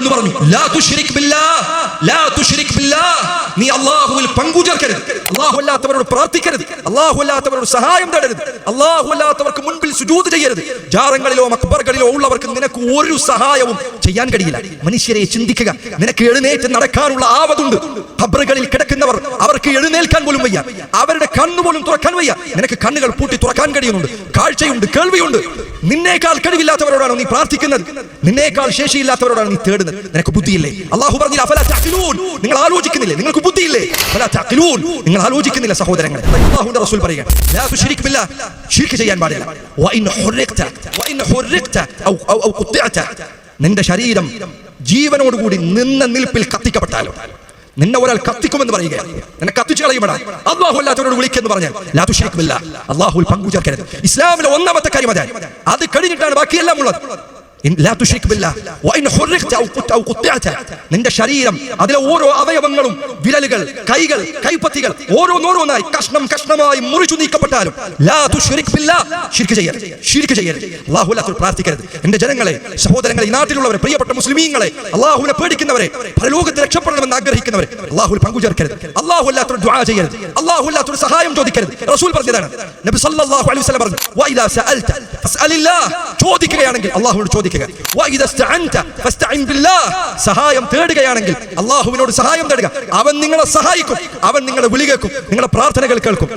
അവിടുന്ന് പറഞ്ഞു ലാ തുശ്രിക് ബില്ലാഹ്, ലാ തുശ്രിക് ബില്ലാഹ്, നീ അല്ലാഹുവിൽ പങ്കു ചേർക്കരുത്, അല്ലാഹു അല്ലാത്തവരോട് പ്രാർത്ഥിക്കരുത്, അല്ലാഹു അല്ലാത്തവരോട് സഹായം തേടരുത്, അല്ലാഹു അല്ലാത്തവർക്ക് മുൻപിൽ സുജൂദ് ചെയ്യരുത്. ജാറങ്ങളിലോ മക്ബറുകളിലോ ഉള്ളവർക്ക് നിനക്ക് ഒരു സഹായവും ചെയ്യാൻ കഴിയില്ല. മനുഷ്യരെ ചിന്തിക്കുക, നിനക്ക് എഴുന്നേറ്റ് നടക്കാനുള്ള ആവതുണ്ട്. ഖബറുകളിൽ കിടക്കുന്നവർ, അവർക്ക് എഴുന്നേൽക്കാൻ പോലും വയ്യ, അവരുടെ കണ്ണുപോലും തുറക്കാൻ വയ്യ. നിനക്ക് കണ്ണുകൾ പൂട്ടി തുറക്കാൻ കഴിയുന്നുണ്ട്, കാഴ്ചയുണ്ട്, കേൾവിയുണ്ട്. നിന്നേക്കാൾ കഴിവില്ലാത്തവരോടാണ് നീ പ്രാർത്ഥിക്കുന്നത്, നിന്നേക്കാൾ ശേഷിയില്ലാത്തവരോടാണ് നീ തേടുന്നത്. നിനക്ക് ബുദ്ധിയില്ലേ? അല്ലാഹു പറഞ്ഞില്ല അഫലാ തഅഖിലൂൻ, നിങ്ങൾ ആലോചിക്കുന്നില്ലേ? നിങ്ങൾക്ക് ബുദ്ധിയില്ലേ? അഫലാ തഅഖിലൂൻ, നിങ്ങൾ ആലോചിക്കുന്നില്ല സഹോദരങ്ങളെ. അല്ലാഹുവിന്റെ റസൂൽ പറയുക ലാ തുശ്രിക് ബില്ലാഹ്, ശിർക്ക് ചെയ്യാൻ പാടില്ല. വഇൻ ഹുർരിഖ്ത ഔ ഖുത്തിഅത, നിന്റെ ശരീരം ജീവനോടുകൂടി നിന്ന നിൽപ്പിൽ കത്തിക്കപ്പെട്ടാലോ, നിന്നെ ഒരാൾ കത്തിക്കുമെന്ന് പറയുകയാണ്, നിന്നെ കത്തിച്ചു കളയുമെടാ, അല്ലാഹു അല്ലാത്തവരോട് വിളിക്കെന്ന് പറഞ്ഞാൽ ലാ തുശ്രിക് ബില്ലാഹ്, അല്ലാഹുവിൽ പങ്കു ചേർക്കരുത്. ഇസ്ലാമിലെ ഒന്നാമത്തെ കാര്യം അതാണ്. അത് കഴിഞ്ഞിട്ടാണ് ബാക്കിയെല്ലാം ഉള്ളത്. ലാ തുശ്രിക് ബില്ലാഹ് വഇൻ ഹുർരിഖ്ത ഔ ഖുത്തിഅത, നിന്റെ ശരീരം, അതിലെ ഓരോ അവയവങ്ങളും, വിരലുകൾ, കൈകൾ, കൈപ്പത്തികൾ ഓരോന്നോരോന്നായി കഷ്ണം കഷ്ണമായി മുറിച്ചു നീക്കപ്പെട്ടാലും ലാ തുശ്രിക് ബില്ലാഹ്, ശിർക്ക് ചെയ്യരുത്, ശിർക്ക് ചെയ്യരുത്, അല്ലാഹു അല്ലാത്തവർ പ്രാർത്ഥിക്കരുത്. എന്റെ ജനങ്ങളെ, സഹോദരങ്ങളെ, ഈ നാട്ടിലുള്ളവരെ, പ്രിയപ്പെട്ട മുസ്ലിമീങ്ങളെ, അല്ലാഹുവിനെ പേടിക്കുന്നവരെ, പരലോകത്ത് രക്ഷപ്പെടണമെന്ന് ആഗ്രഹിക്കുന്നവരെ, അല്ലാഹുവിൽ പങ്കു ചേർക്കരുത്, അല്ലാഹു അല്ലാത്തവർ ദുആ ചെയ്യരുത്, അല്ലാഹു അല്ലാത്തവർ സഹായം ചോദിക്കരുത്. റസൂൽ പറഞ്ഞതാണ്, നബി സല്ലല്ലാഹു അലൈഹി വസല്ലം പറഞ്ഞു വഇദാ സഅൽത ഫസ്അലില്ലാഹ്, ചോദിക്കുകയാണെങ്കിൽ അല്ലാഹുവിനോട് ചോദിക്കുക. വഇദാ ഇസ്തഅൻത ഫസ്തഇൻ ബില്ലാഹ്, സഹായം തേടുകയാണെങ്കിൽ അല്ലാഹുവിനോട് സഹായം തേടുക. അവൻ നിങ്ങളെ സഹായിക്കും, അവൻ നിങ്ങളെ വിളി കേൾക്കും, നിങ്ങളുടെ പ്രാർത്ഥനകൾ കേൾക്കും.